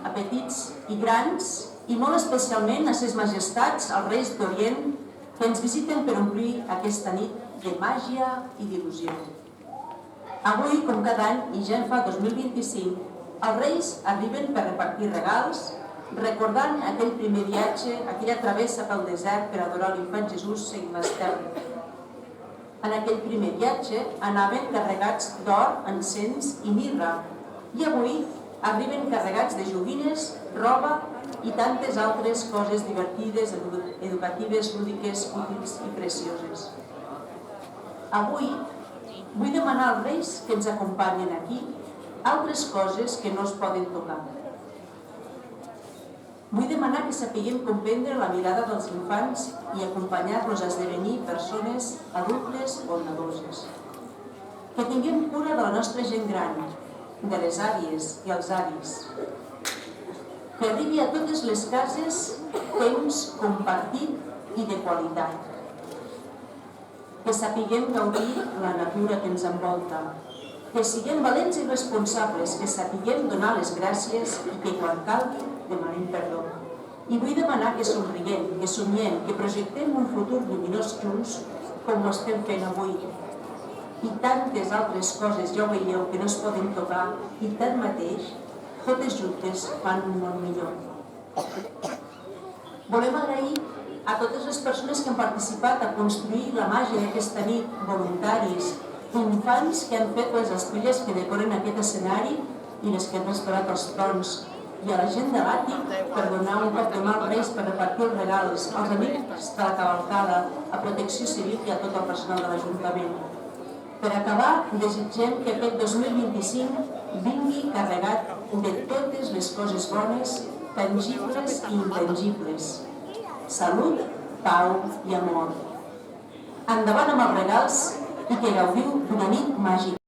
a petits i grans, i molt especialment a ses majestats, els reis d'Orient, que ens visiten per omplir aquesta nit de màgia i d'il·lusió. Avui, com cada any, i ja en fa 2025, els reis arriben per repartir regals, recordant aquell primer viatge, aquella travessa pel desert per adorar l'infant Jesús seguint l'estel. En aquell primer viatge anaven carregats d'or, encens i mirra, i avui arriben carregats de joguines, roba i tantes altres coses divertides, educatives, lúdiques, útils i precioses. Avui vull demanar als reis que ens acompanyen aquí altres coses que no es poden tocar. Vull demanar que sapiguem comprendre la mirada dels infants i acompanyar-los a esdevenir persones adultes bondadoses. Que tinguem cura de la nostra gent gran, de les àvies i els avis. Que arribi a totes les cases temps compartit i de qualitat. Que sapiguem gaudir la natura que ens envolta. Que siguem valents i responsables, que sapiguem donar les gràcies i que quan calgui demanem perdó. I vull demanar que somriguem, que somiem, que projectem un futur lluminós junts com ho estem fent avui. I tantes altres coses, ja ho veieu, que no es poden tocar i tanmateix, totes juntes fan un món millor. Volem agrair a totes les persones que han participat a construir la màgia d'aquesta nit, voluntaris, infants que han fet les estrelles que decoren aquest escenari i les que han restaurat els trons, i a la gent de l'àtic per donar un cop de mà als reis per repartir els regals, als amics de la cavalcada, a Protecció Civil i a tot el personal de l'Ajuntament. Per acabar, desitgem que aquest 2025 vingui carregat de totes les coses bones, tangibles i intangibles. Salut, pau i amor. Endavant amb els regals i que gaudiu d'una nit màgica.